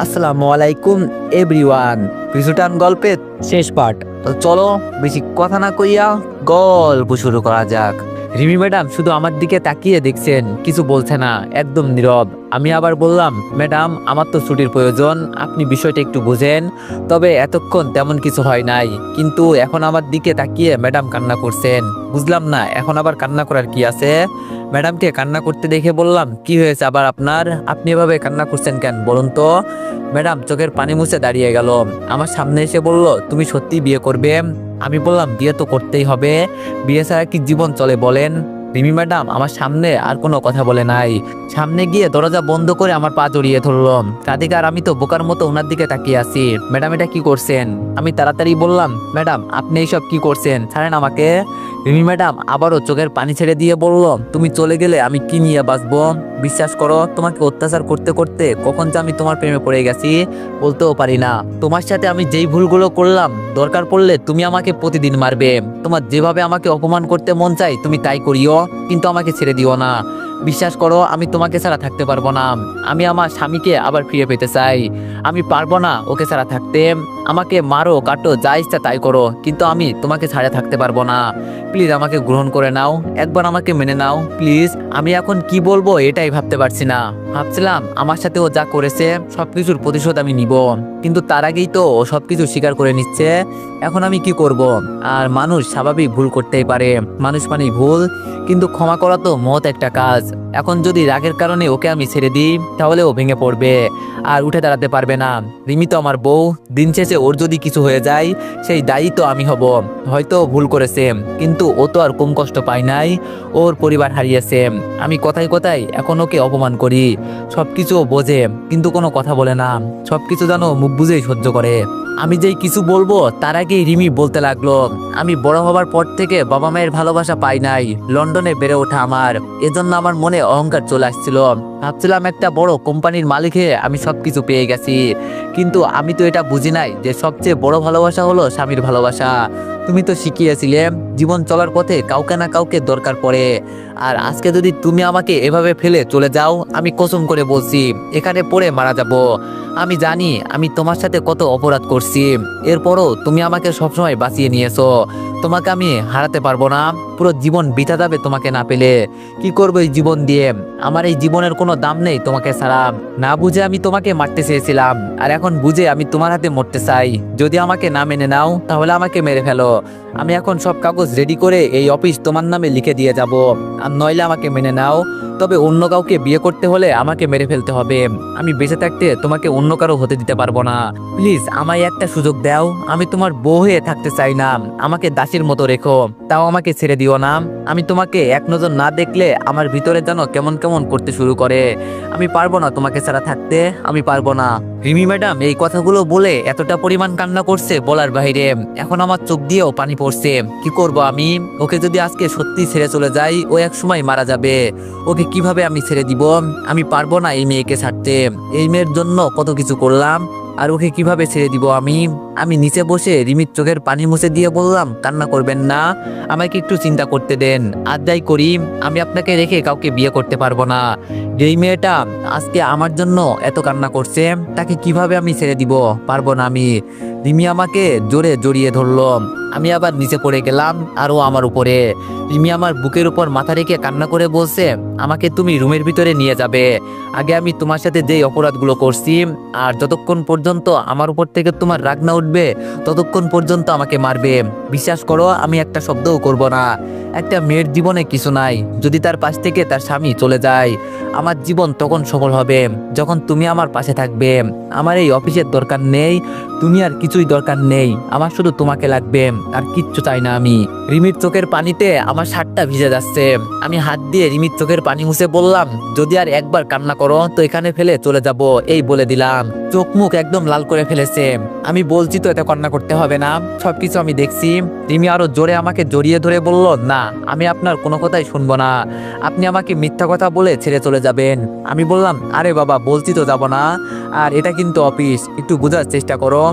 আসসালামু আলাইকুম এভরিওয়ান। পিছুটান গল্পের শেষ পার্ট। তো চলো বেশি কথা না কইয়া গল্প শুরু করা যাক। রিমি ম্যাডাম শুধু আমার দিকে তাকিয়ে দেখছেন, কিছু বলছে না, একদম নীরব। আমি আবার বললাম, ম্যাডাম আমার তো ছুটির প্রয়োজন, আপনি বিষয়টা একটু বুঝেন। তবে এতক্ষণ তেমন কিছু হয় নাই, কিন্তু এখন আমার দিকে তাকিয়ে ম্যাডাম কান্না করছেন। বুঝলাম না এখন আবার কান্না করার কি আছে। ম্যাডামকে কান্না করতে দেখে বললাম, কি হয়েছে আবার আপনার, আপনি এভাবে কান্না করছেন কেন বলুন তো। ম্যাডাম চোখের পানি মুছে দাঁড়িয়ে গেল, আমার সামনে এসে বলল, তুমি সত্যি বিয়ে করবে? আমি বললাম, বিয়ে তো করতেই হবে, বিয়ে ছাড়া কি জীবন চলে বলেন। রিমি ম্যাডাম আমার সামনে আর কোনো কথা বলে নাই, সামনে গিয়ে দরজা বন্ধ করে আমার পা জড়িয়ে ধরলো। রাধিকা আর আমি তো বোকার মতো ওনার দিকে তাকিয়ে আছি। ম্যাডাম এটা কি করছেন? আমি তাড়াতাড়ি বললাম, ম্যাডাম আপনি এইসব কি করছেন, ছাড়েন আমাকে। রিমি ম্যাডাম আবারও চোখের পানি ছেড়ে দিয়ে বলল, তুমি চলে গেলে আমি কি নিয়ে বাঁচবো? বিশ্বাস করো, তোমাকে অত্যাচার করতে করতে কখন যে আমি তোমার প্রেমে পড়ে গেছি বলতেও পারি না। তোমার সাথে আমি যেই ভুলগুলো করলাম, দরকার পড়লে তুমি আমাকে প্রতিদিন মারবে, তোমার যেভাবে আমাকে অপমান করতে মন চাই তুমি তাই করিও, কিন্তু আমাকে ছেড়ে দিও না। বিশ্বাস করো, আমি তোমাকে ছাড়া থাকতে পারবো না। আমি আমার স্বামীকে আবার ফিরে পেতে চাই। আমি পারবো না ওকে ছাড়া থাকতে। আমাকে মারো কাটো যা ইচ্ছা তাই করো, কিন্তু আমি তোমাকে ছাড়া থাকতে পারবো না। প্লিজ আমাকে গ্রহণ করে নাও, একবার আমাকে মেনে নাও প্লিজ। আমি এখন কি বলবো এটাই ভাবতে পারছি না। ভাবছিলাম আমার সাথে ও যা করেছে সবকিছুর প্রতিশোধ আমি নিব, কিন্তু তার আগেই তো ও সবকিছু স্বীকার করে নিচ্ছে। এখন আমি কি করব? আর মানুষ স্বাভাবিক ভুল করতেই পারে, মানুষ মানেই ভুল, কিন্তু ক্ষমা করা তো মহৎ একটা কাজ। এখন যদি রাগের কারণে ওকে আমি ছেড়ে দিই, তাহলে ও ভেঙে পড়বে আর উঠে দাঁড়াতে পারবে না। রিমি তো আমার বউ, দিন শেষে ওর যদি কিছু হয়ে যায় সেই দায়ী তো আমি হব। হয়তো ও ভুল করেছে, কিন্তু ও তো আর কম কষ্ট পায় নাই, ওর পরিবার হারিয়েছে। আমি কথায় কথায় এখন ওকে অপমান করি, সবকিছু ও বোঝে কিন্তু কোনো কথা বলে না, সবকিছু যেন মুখ বুঝেই সহ্য করে। আমি যেই কিছু বলবো তার আগেই রিমি বলতে লাগলো, আমি বড় হবার পর থেকে বাবা মায়ের ভালোবাসা পাই নাই, লন্ডনে বেড়ে ওঠা আমার, এজন্য আমার মনে অহংকার চলে আসছিল। ভাবছিলাম একটা বড় কোম্পানির মালিক হয়ে আমি সবকিছু পেয়ে গেছি, কিন্তু আমি তো এটা বুঝি নাই যে সবচেয়ে বড় ভালোবাসা হলো স্বামীর ভালোবাসা। তুমি তো শিখিয়েছিলে জীবন চলার পথে কাউকে না কাউকে দরকার পড়ে, আর আজকে যদি তুমি আমাকে এভাবে ফেলে চলে যাও, আমি কসম করে বলছি এখানে পড়ে মারা যাব। আমি জানি আমি তোমার সাথে কত অপরাধ করছি, এরপরও তুমি আমাকে সবসময় বাঁচিয়ে নিয়েছো। তোমাকে আমি হারাতে পারবো না, পুরো জীবন বিতা যাবে তোমাকে না পেলে। কি করবো এই জীবন দিয়ে? আমার এই জীবনের কোনো দাম নেই তোমাকে ছাড়া। না বুঝে আমি তোমাকে মারতে চেয়েছিলাম, আর এখন বুঝে আমি তোমার হাতে মরতে চাই। যদি আমাকে না মেনে নাও তাহলে আমাকে মেরে ফেলো। আমি এখন সব কাগজ রেডি করে এই অফিস তোমার নামে লিখে দিয়ে যাব, আর নইলে আমাকে মেনে নাও, তবে অন্য কাউকে বিয়ে করতে হলে আমাকে মেরে ফেলতে হবে। আমি বেঁচে থাকতে তোমাকে অন্য কারো হতে দিতে পারবো না। প্লিজ আমায় একটা সুযোগ দাও, আমি তোমার বউ হয়ে থাকতে চাই না, আমাকে দাসীর মতো রেখো, তাও আমাকে ছেড়ে দিও না। আমি তোমাকে এক নজর না দেখলে আমার ভিতরে যেন কেমন কেমন করতে শুরু করে। আমি পারবো না তোমাকে ছাড়া থাকতে, আমি পারবো না। রিমি ম্যাডাম এই কথাগুলো বলে এতটা পরিমাণ কান্না করছে বলার বাইরে, এখন আমার চোখ দিয়েও পানি পড়ছে। কি করব আমি? ওকে যদি আজকে সত্যি ছেড়ে চলে যাই, ও এক সময় মারা যাবে, ওকে কিভাবে আমি ছেড়ে দিব? আমি পারবো না এই মেয়েকে ছাড়তে, এই মেয়ের জন্য কত কিছু করলাম, আর ওকে কিভাবে ছেড়ে দিব আমি? আমি নিচে বসে রিমির চোখের পানি মুছে দিয়ে বললাম, কান্না করবেন না, আমাকে একটু চিন্তা করতে দেন, আর যাই করি আমি আপনাকে রেখে কাউকে বিয়ে করতে পারবো না। যেই মেয়েটা আজকে আমার জন্য এত কান্না করছে, তাকে কিভাবে আমি ছেড়ে দিব? পারবো না আমি। রিমি আমাকে জোরে জড়িয়ে ধরলো, আমি আবার নিচে পড়ে গেলাম, আর ও আমার উপরে। রিমি আমার বুকের উপর মাথা রেখে কান্না করে বলছে, আমাকে তুমি রুমের ভিতরে নিয়ে যাবে, আগে আমি তোমার সাথে যেই অপরাধগুলো করছি, আর যতক্ষণ পর্যন্ত আমার উপর থেকে তোমার রাগ না উঠবে ততক্ষণ পর্যন্ত আমাকে মারবে। বিশ্বাস করো আমি একটা শব্দও করব না। একটা মেয়ের জীবনে কিছু নাই, যদি তার পাশ থেকে তার স্বামী চলে যায়, আমার জীবন তখন সফল হবে যখন তুমি আমার পাশে থাকবে। আমার এই অফিসের দরকার নেই, তুমি আর কিছুই দরকার নেই, আমার শুধু তোমাকে লাগবে, আর কিচ্ছু চাই না আমি। রিমির চোখের পানিতে আমার শার্টটা ভিজে যাচ্ছে, আমি হাত দিয়ে রিমির চোখের পানি মুছে বললাম, যদি আর একবার কান্না করো তো এখানে ফেলে চলে যাব, এই বলে দিলাম। চোখ মুখ একদম লাল করে ফেলেছে। আমি বলছি তো এত কান্না করতে হবে না, সবকিছু আমি দেখছি। রিমি আরো জোরে আমাকে জড়িয়ে ধরে বলল, না আমি আপনার কোনো কথাই শুনবো না, আপনি আমাকে মিথ্যা কথা বলে ছেড়ে চলে যাবেন। আমি বললাম, আরে বাবা বলছি তো যাব না, আর এটা কিন্তু অফিস, একটু বোঝার চেষ্টা করো।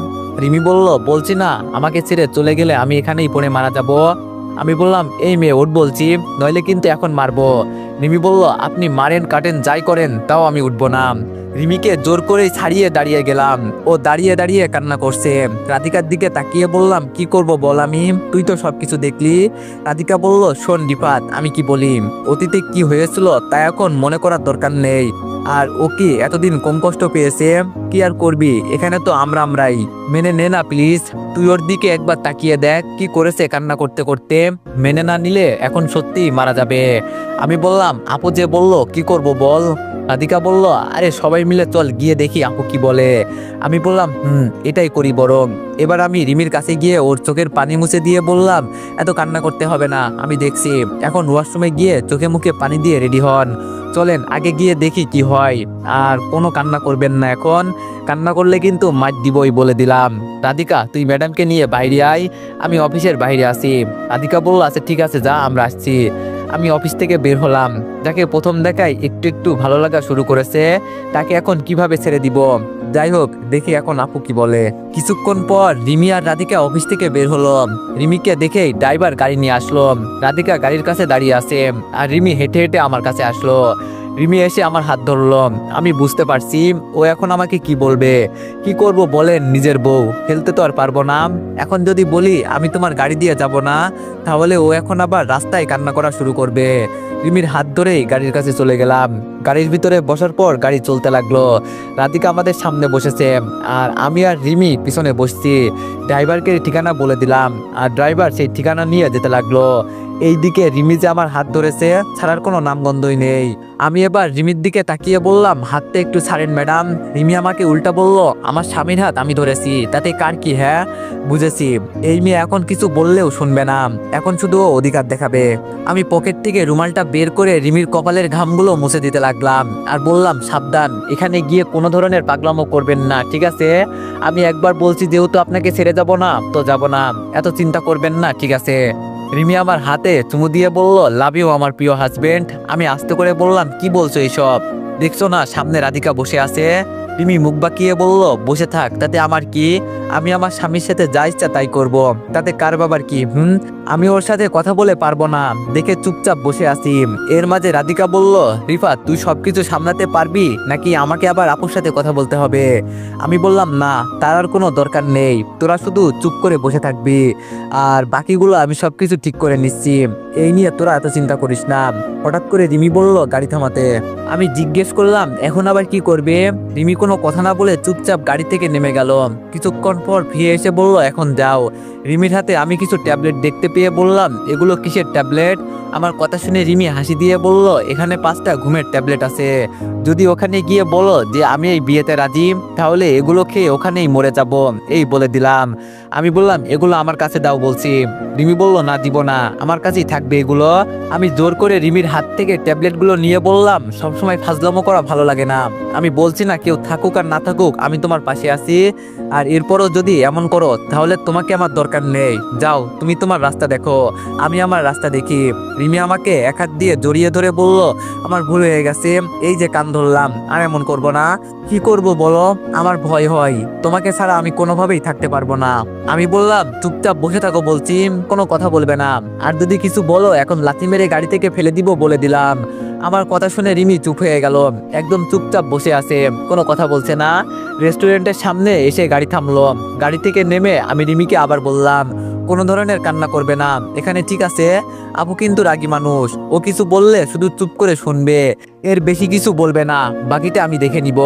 রিমি বলল, বলছি না, আমাকে ছেড়ে চলে গেলে আমি এখানেই পড়ে মারা যাব। আমি বললাম, এই মেয়ে ওঠ বলছি, নইলে কিন্তু এখন মারবো। রিমি বলল, আপনি মারেন কাটেন যাই করেন তাও আমি উঠবো না। রিমিকে জোর করে ছাড়িয়ে দাঁড়িয়ে গেলাম। ও দাঁড়িয়ে দাঁড়িয়ে কান্না করছে। রাধিকার দিকে তাকিয়ে বললাম, কি করব বল, আমি তুই তো সবকিছু দেখলি। রাধিকা বলল, শোন রিফাত, আমি কি বলি, অতীতে কি হয়েছিল তা এখন মনে করার দরকার নেই। আর ও কি এতদিন কম কষ্ট পেয়েছে? কি আর করবি, এখানে তো আমরাই। মেনে নে না প্লিজ। তুই ওর দিকে একবার তাকিয়ে দেখ কি করেছে কান্না করতে করতে। মেনে না নিলে এখন সত্যি মারা যাবে। আমি বললাম, আপু যে বলল, কি করব বল। রাধিকা বলল, আরে সবাই মিলে চল গিয়ে দেখি আপু কি বলে। আমি বললাম, এটাই করি বরং। এবার আমি রিমির কাছে গিয়ে ওর চোখের পানি মুছে দিয়ে বললাম, এত কান্না করতে হবে না, আমি দেখছি। এখন ওয়াশরুমে গিয়ে চোখে মুখে পানি দিয়ে রেডি হন। চলেন আগে গিয়ে দেখি কি হয়। আর কোনো কান্না করবেন না, এখন কান্না করলে কিন্তু মার দিবই বলে দিলাম। রাধিকা, তুই ম্যাডামকে নিয়ে বাইরে আয়, আমি অফিসের বাইরে আছি। রাধিকা বলল, আচ্ছা ঠিক আছে, যা, আমরা আসছি। আমি অফিস থেকে বের হলাম। যাকে প্রথম দেখায় একটু একটু ভালো লাগা শুরু করেছে, তাকে এখন কিভাবে ছেড়ে দিব। যাই হোক, দেখি এখন আপু কি বলে। কিছুক্ষণ পর রিমি আর রাধিকা অফিস থেকে বের হলো। রিমিকে দেখেই ড্রাইভার গাড়ি নিয়ে আসলো। রাধিকা গাড়ির কাছে দাঁড়িয়ে আছে, আর রিমি হেঁটে হেঁটে আমার কাছে আসলো। রিমি এসে আমার হাত ধরলো। আমি বুঝতে পারছি ও এখন আমাকে কি বলবে। কি করব বলেন, নিজের বউ, ফেলতে তো আর পারবো না। এখন যদি বলি আমি তোমার গাড়ি দিয়ে যাব না, তাহলে ও এখন আবার রাস্তায় কান্না করা শুরু করবে। রিমির হাত ধরেই গাড়ির কাছে চলে গেলাম। গাড়ির ভিতরে বসার পর গাড়ি চলতে লাগলো। রাধিকা আমাদের সামনে বসেছে, আর আমি আর রিমি পিছনে বসছি। ড্রাইভারকে ঠিকানা বলে দিলাম, আর ড্রাইভার সেই ঠিকানা নিয়ে যেতে লাগলো। এইদিকে রিমি যে আমার হাত ধরেছে, ছাড়ার কোনো নামগন্ধই নেই। আমি এবার রিমির দিকে তাকিয়ে বললাম, হাতটা একটু ছাড়েন ম্যাডাম। রিমি আমাকে উল্টা বলল, আমার স্বামীর হাত আমি ধরেছি, তাতে কার কি? হ্যাঁ বুঝেছি। এই মেয়ে এখন কিছু বললেও শুনবে না, এখন শুধু ও অধিকার দেখাবে। আমি পকেট থেকে রুমালটা বের করে রিমির কপালের ঘামগুলো মুছে দিতে লাগলাম, আর বললাম, সাবধান, এখানে গিয়ে কোনো ধরনের পাগলামো করবেন না, ঠিক আছে? আমি একবার বলছি, যেহেতু আপনাকে ছেড়ে যাব না তো যাব না, এত চিন্তা করবেন না, ঠিক আছে? রিমি আমার হাতে চুমু দিয়ে বলল, লাভ ইউ আমার প্রিয় হাজবেন্ড। আমি আস্তে করে বললাম, কি বলছো এইসব? দেখছো না সামনে রাধিকা বসে আছে? রিমি মুখ বাঁকিয়ে বলল, বসে থাক, তাতে আমার কি? আমি আমার স্বামীর সাথে যা ইচ্ছা তাই করব, তাতে কার বাবার কি? আমি ওর সাথে কথা বলে পারবো না দেখে চুপচাপ বসে আছি। এর মাঝে রাধিকা বলল, রিফাত, তুই সবকিছু সামলাতে পারবি নাকি আমাকে আবার আপুর সাথে কথা বলতে হবে? আমি বললাম, না, তার আর কোনো দরকার নেই, তোরা শুধু চুপ করে বসে থাকবি, আর বাকিগুলো আমি সবকিছু ঠিক করে নিচ্ছি। এই নিয়ে তোরা এত চিন্তা করিস না। হঠাৎ করে রিমি বলল, গাড়ি থামাতে। আমি জিজ্ঞেস করলাম, এখন আবার কি করবে? রিমি কোনো কথা না বলে চুপচাপ গাড়ি থেকে নেমে গেল। কিছুক্ষণ পর ফিরে এসে বলল, এখন যাও। রিমির হাতে আমি কিছু ট্যাবলেট দেখতে পেয়ে বললাম, এগুলো কিসের ট্যাবলেট? আমার কথা শুনে রিমি হাসি দিয়ে বলল, এখানে 5টা ঘুমের ট্যাবলেট আছে। যদি ওখানে গিয়ে বলো যে আমি এই বিয়েতে রাজি, তাহলে এগুলো খেয়ে ওখানেই মরে যাব, এই বলে দিলাম। আমি বললাম, এগুলো আমার কাছে দাও বলছি। রিমি বলল, না, দিব না, আমার কাছেই থাকবে এগুলো। আমি জোর করে রিমির হাত থেকে ট্যাবলেটগুলো নিয়ে বললাম, সবসময় ফাজলামো করা ভালো লাগে না। আমি বলছি না, কেউ থাকুক আর না থাকুক, আমি তোমার পাশে আছি। আর এরপরও যদি এমন করো, তাহলে তোমাকে আমার দরকার নেই। যাও, তুমি তোমার রাস্তা দেখো, আমি আমার রাস্তা দেখি। রিমি আমাকে এক হাত দিয়ে জড়িয়ে ধরে বলল, আমার ভুল হয়ে গেছে, এই যে কান ধরলাম, আর এমন করবো না। কি করব বলো, আমার ভয় হয়, তোমাকে ছাড়া আমি কোনোভাবেই থাকতে পারবো না। আমি বললাম, চুপচাপ বসে থাকো বলছি, কোনো কথা বলবে না, আর যদি কিছু বলো এখন লাথি মেরে গাড়ি থেকে ফেলে দিব বলে দিলাম। আমার কথা শুনে রিমি চুপ হয়ে গেল, একদম চুপচাপ বসে আছে, কোনো কথা বলছে না। রেস্টুরেন্টের সামনে এসে গাড়ি থামলো। গাড়ি থেকে নেমে আমি রিমিকে আবার বললাম, কোনো ধরনের কান্না করবে না এখানে, ঠিক আছে? আপু কিন্তু রাগী মানুষ, ও কিছু বললে শুধু চুপ করে শুনবে, এর বেশি কিছু বলবে না, বাকিটা আমি দেখে নিব।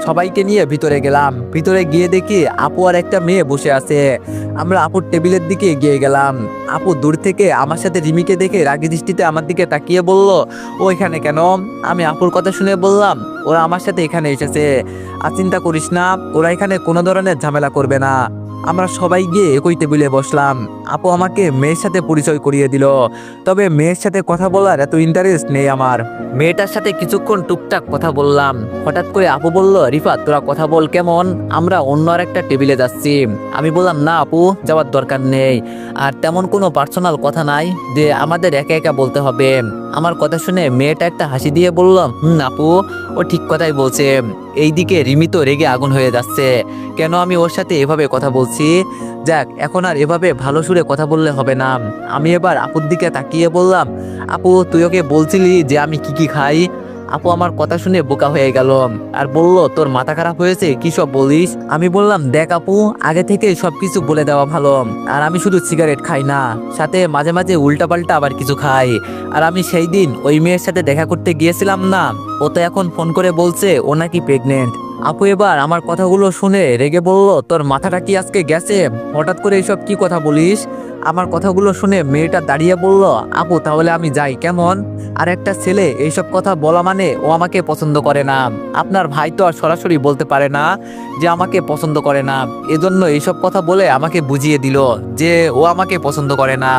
সবাইকে নিয়ে ভিতরে গেলাম। ভিতরে গিয়ে দেখি আপু আর একটা মেয়ে বসে আছে। আমরা আপুর টেবিলের দিকে এগিয়ে গেলাম। আপু দূর থেকে আমার সাথে রিমিকে দেখে রাগী দৃষ্টিতে আমার দিকে তাকিয়ে বলল, ও এখানে কেন? আমি আপুর কথা শুনে বললাম, ওরা আমার সাথে এখানে এসেছে, আর চিন্তা করিস না, ওরা এখানে কোনো ধরনের ঝামেলা করবে না। আমরা সবাই গিয়ে একই টেবিলে বসলাম। আপু আমাকে মেয়ের সাথে পরিচয় করিয়ে দিল, তবে মেয়ের সাথে কথা বলার এত ইন্টারেস্ট নেই আমার। মেয়েটার সাথে কিছুক্ষণ টুকটাক কথা বললাম। হঠাৎ করে আপু বলল, রিফাত, তোরা কথা বল কেমন, আমরা অন্য আর একটা টেবিলে যাচ্ছি। আমি বললাম, না আপু, যাওয়ার দরকার নেই, আর তেমন কোনো পার্সোনাল কথা নাই যে আমাদের একা একা বলতে হবে। আমার কথা শুনে মেয়েটা একটা হাসি দিয়ে বলল, আপু, ও ঠিক কথাই বলছে। এইদিকে রিমি তো রেগে আগুন হয়ে যাচ্ছে, কেন আমি ওর সাথে এভাবে কথা বলছি। যাক, এখন আর এভাবে ভালো সুরে কথা বললে হবে না। আমি এবার আপুর দিকে তাকিয়ে বললাম, আপু, তুই ওকে বলছিলি যে আমি কি কি খাই? আপু আমার কথা শুনে বোকা হয়ে গেল আর বলল, তোর মাথা খারাপ হয়েছে, কি সব বলিস? আমি বললাম, দেখ আপু, আগে থেকে সবকিছু বলে দেওয়া ভালো। আর আমি শুধু সিগারেট খাই না, সাথে মাঝে মাঝে উল্টাপাল্টা আবার কিছু খাই। আর আমি সেই দিন ওই মেয়ের সাথে দেখা করতে গিয়েছিলাম না, ও তো এখন ফোন করে বলছে ও নাকি প্রেগনেন্ট। আপু এবার আমার কথাগুলো শুনে রেগে বলল, তোর মাথাটা কি আজকে গেছে? হঠাৎ করে এইসব কি কথা বলিস? আমার কথাগুলো শুনে মেয়েটা দাঁড়িয়ে বলল, আপু তাহলে আমি যাই কেমন? আর একটা ছেলে এইসব কথা বলা মানে ও আমাকে পছন্দ করে না। আপনার ভাই তো আর সরাসরি বলতে পারে না যে আমাকে পছন্দ করে না, এজন্য এইসব কথা বলে আমাকে বুঝিয়ে দিল যে ও আমাকে পছন্দ করে না।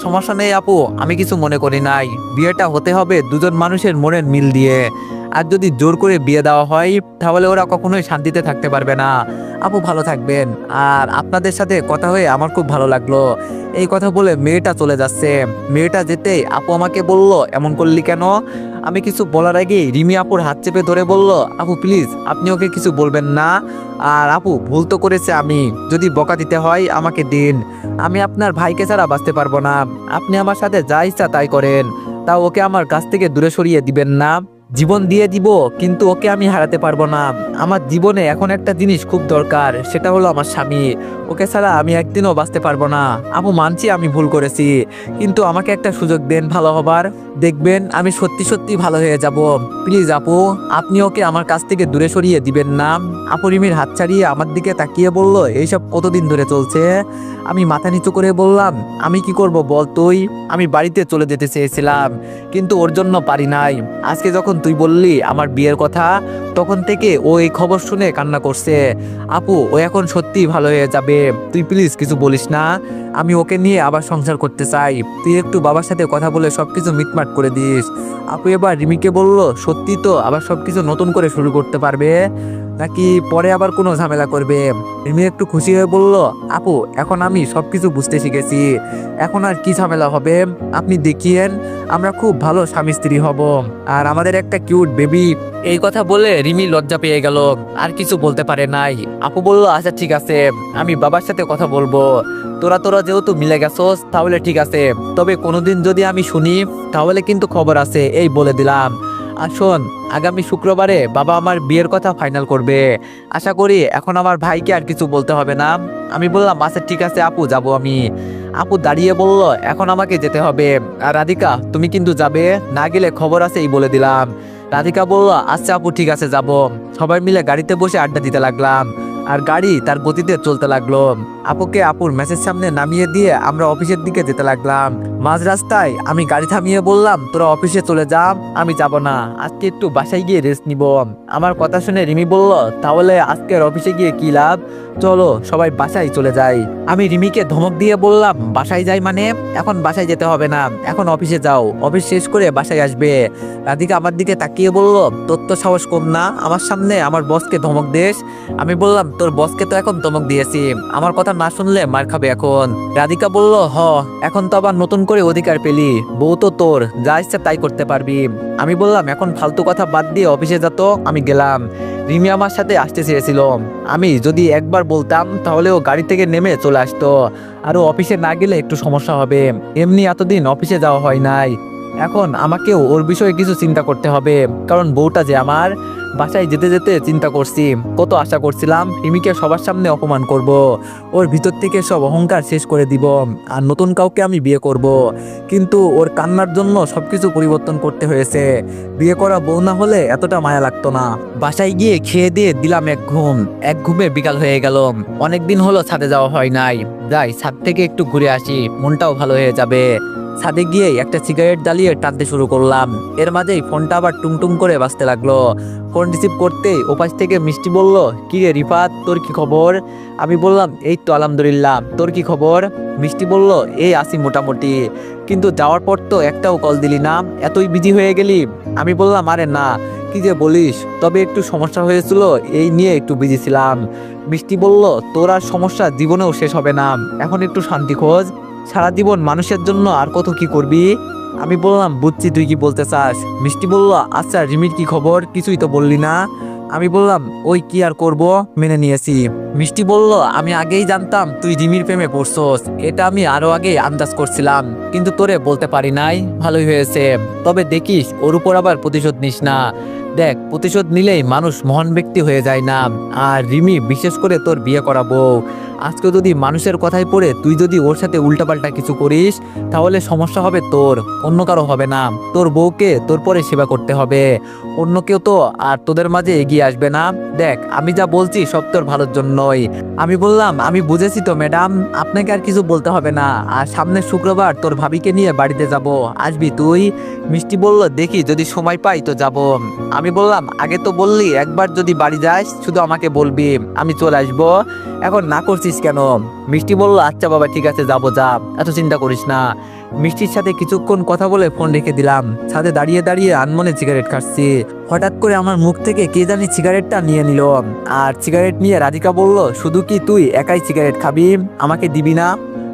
সমস্যা নেই আপু, আমি কিছু মনে করি নাই। বিয়েটা হতে হবে দুজন মানুষের মনের মিল দিয়ে। আর যদি জোর করে বিয়ে দেওয়া হয় তাহলে ওরা কখনোই শান্তিতে থাকতে পারবে না। আপু ভালো থাকবেন। আর আপনাদের সাথে কথা হয়ে আমার খুব ভালো লাগলো। এই কথা বলে মেয়েটা চলে যাচ্ছে। মেয়েটা যেতেই আপু আমাকে বলল, এমন করলি কেন? আমি কিছু বলার আগেই রিমি আপুর হাত চেপে ধরে বলল, আপু প্লিজ আপনি ওকে কিছু বলবেন না। আর আপু ভুল তো করেছে আমি, যদি বকা দিতে হয় আমাকে দিন। আমি আপনার ভাইকে ছাড়া বাঁচতে পারবো না। আপনি আমার সাথে যা ইচ্ছা তাই করেন, তাও ওকে আমার কাছ থেকে দূরে সরিয়ে দিবেন না। জীবন দিয়ে দিব, কিন্তু ওকে আমি হারাতে পারবো না। আমার জীবনে এখন একটা জিনিস খুব দরকার, সেটা হলো আমার স্বামী। ওকে ছাড়া আমি একদিনও বাঁচতে পারবো না। আপু মানছি আমি ভুল করেছি, কিন্তু আমাকে একটা সুযোগ দেন ভালো হবার। দেখবেন আমি সত্যি সত্যি ভালো হয়ে যাব। প্লিজ আপু, আপনি ওকে আমার কাছ থেকে দূরে সরিয়ে দিবেন না। আপু রিমির হাত ছাড়িয়ে আমার দিকে তাকিয়ে বলল, এইসব কতদিন ধরে চলছে? আমি মাথা নিচু করে বললাম, আমি কি করব বল তুই? আমি বাড়িতে চলে যেতে চেয়েছিলাম, কিন্তু ওর জন্য পারি নাই। আজকে যখন তুই বললি আমার বিয়ের কথা, তখন থেকে ও এই খবর শুনে কান্না করছে। আপু ও এখন সত্যি ভালো হয়ে যাবে, তুই প্লিজ কিছু বলিস না। আমি ওকে নিয়ে আবার সংসার করতে চাই, তুই একটু বাবার সাথে কথা বলে সবকিছু মিটমাট করে দিস। আপু এবার রিমিকে বলল, সত্যি তো আবার সবকিছু নতুন করে শুরু করতে পারবে, নাকি পরে আবার কোনো ঝামেলা করবে? রিমি একটু খুশি হয়ে বলল, আপু এখন আমি সবকিছু বুঝতে শিখেছি, এখন আর কি ঝামেলা হবে? আপনি দেখিয়েন, আমরা খুব ভালো স্বামী স্ত্রী হব, আর আমাদের একটা কিউট বেবি। এই কথা বলে রিমি লজ্জা পেয়ে গেল, আর কিছু বলতে পারে নাই। আপু বলল, আচ্ছা ঠিক আছে, আমি বাবার সাথে কথা বলবো। তোরা তোরা যেহেতু মিলে গেছোস তাহলে ঠিক আছে, তবে কোনোদিন যদি আমি শুনি তাহলে কিন্তু খবর আছে, এই বলে দিলাম। আর শোন, আগামী শুক্রবারে বাবা আমার বিয়ের কথা ফাইনাল করবে। আশা করি এখন আমার ভাইকে আর কিছু বলতে হবে না। আমি বললাম, আচ্ছা ঠিক আছে আপু, যাবো আমি। আপু দাঁড়িয়ে বলল, এখন আমাকে যেতে হবে। আর রাধিকা তুমি কিন্তু যাবে, না গেলে খবর আছে, এই বলে দিলাম। রাধিকা বলল, আচ্ছা আপু ঠিক আছে যাব। সবাই মিলে গাড়িতে বসে আড্ডা দিতে লাগলাম, আর গাড়ি তার গতিতে চলতে লাগলো। আপুকে আপুর মেসের সামনে নামিয়ে দিয়ে আমরা অফিসের দিকে যেতে লাগলাম। মাঝ রাস্তায় আমি গাড়ি থামিয়ে বললাম, তোরা অফিসে চলে যা, আমি যাব না, আজকে একটু বাসায় গিয়ে রেস্ট নিব। আমার কথা শুনে রিমি বলল, তাহলে আজকের অফিসে গিয়ে কি লাভ, চলো সবাই বাসায় চলে যাই। আমি রিমিকে ধমক দিয়ে বললাম, বাসায় যাই মানে? এখন বাসায় যেতে হবে না, এখন অফিসে যাও, অফিস শেষ করে বাসায় আসবে। রাধিকা আমার দিকে তাকিয়ে বলল, তোর তো সাহস কম না, আমার সামনে আমার বসকে ধমক দেশ? আমি বললাম, তোর বসকে তো এখন ধমক দিয়েছি, আমার কথা না শুনলে মার খাবে এখন। রাধিকা বলল, এখন তো আবার নতুন করে অধিকার পেলি, বউ তো তোর, যা ইচ্ছা তাই করতে পারবি। আমি বললাম, এখন ফালতু কথা বাদ দিয়ে অফিসে যেত। আমি গেলাম। রিমি আমার সাথে আসতে চেয়েছিল, আমি যদি একবার বলতাম তাহলে ও গাড়ি থেকে নেমে চলে আসতো, আর ও অফিসে না গেলে একটু সমস্যা হবে। এমনি এতদিন অফিসে যাওয়া হয় নাই, এখন আমাকেও ওর বিষয়ে কিছু চিন্তা করতে হবে, কারণ বউটা যে আমার। বাসায় যেতে যেতে চিন্তা করছি, কত আশা করছিলাম রিমিকে সবার সামনে অপমান করব, ওর ভিতর থেকে সব অহংকার শেষ করে দিব, আর নতুন কাউকে আমি বিয়ে করব। কিন্তু ওর কান্নার জন্য সবকিছু পরিবর্তন করতে হয়েছে। বিয়ে করা বউ না হলে এতটা মায়া লাগতো না। বাসায় গিয়ে খেয়ে দিয়ে দিলাম এক ঘুম। এক ঘুমে বিকাল হয়ে গেল। অনেকদিন হলো ছাদে যাওয়া হয় নাই, যাই ছাদ থেকে একটু ঘুরে আসি, মনটাও ভালো হয়ে যাবে। ছাদে গিয়ে একটা সিগারেট জ্বালিয়ে টানতে শুরু করলাম। এর মাঝেই ফোনটা আবার টুংটুং করে বাজতে লাগলো। ফোন রিসিভ করতেই ওপাশ থেকে মিষ্টি বলল, কি রে রিফাত, তোর কি খবর? আমি বললাম, এই তো আলহামদুলিল্লাহ, তোর কি খবর? মিষ্টি বলল, এই আসি মোটামুটি, কিন্তু যাওয়ার পর তো একটাও কল দিলি না, এতই বিজি হয়ে গেলি? আমি বললাম, আরে না, কি যে বলিস, তবে একটু সমস্যা হয়েছিল, এই নিয়ে একটু বিজি ছিলাম। মিষ্টি বলল, তোর আর সমস্যা জীবনেও শেষ হবে না, এখন একটু শান্তি খোঁজ, সারা জীবন মানুষের জন্য আর কত কি করবি? আমি বললাম, বুঝছি তুই কি বলতে চাস। মিষ্টি বলল, আচ্ছা রিমির কি খবর, কিছুই তো বললি না? আমি বললাম ওই কি আর করব, মেনে নিয়েছি। মিষ্টি বলল, আমি আগেই জানতাম তুই রিমির প্রেমে পড়ছস, এটা আমি আরো আগে আন্দাজ করছিলাম, কিন্তু তোরে বলতে পারি নাই। ভালোই হয়েছে, তবে দেখিস ওর উপর আবার প্রতিশোধ নিস না। দেখ, প্রতিশোধ নিলেই মানুষ মহান ব্যক্তি হয়ে যায় না। আর রিমি বিশেষ করে তোর বিয়ে করাবো, আজকে যদি মানুষের কথায় পড়ে তুই যদি ওর সাথে উল্টাপাল্টা কিছু করিস, তাহলে সমস্যা হবে তোর, অন্য কারো হবে না। তোর বউকে তোর পরে সেবা করতে হবে, অন্য কেউ তো আর তোদের মাঝে এগিয়ে আসবে না। দেখ, আমি যা বলছি সব তোর ভালোর জন্যই। আমি বললাম, আমি বুঝেছি তো ম্যাডাম, আপনাকে আর কিছু বলতে হবে না। আর সামনের শুক্রবার তোর ভাবিকে নিয়ে বাড়িতে যাব, আসবি তুই? মিষ্টি বলল, দেখি যদি সময় পাই তো যাব। আমি বললাম, আগে তো বললি একবার যদি বাড়ি যাস শুধু আমাকে বলবি, আমি চলে আসবো, এখন না করছিস কেন? মিষ্টি বলল, আচ্ছা বাবা ঠিক আছে, যাবো, যা, এত চিন্তা করিস না। মিষ্টির সাথে কিছুক্ষণ কথা বলে ফোন রেখে দিলাম। ছাদে দাঁড়িয়ে দাঁড়িয়ে আনমনে সিগারেট খাচ্ছি। হঠাৎ করে আমার মুখ থেকে কে জানি সিগারেটটা নিয়ে নিল। আর সিগারেট নিয়ে রাধিকা বলল, শুধু কি তুই একাই সিগারেট খাবি, আমাকে দিবি না?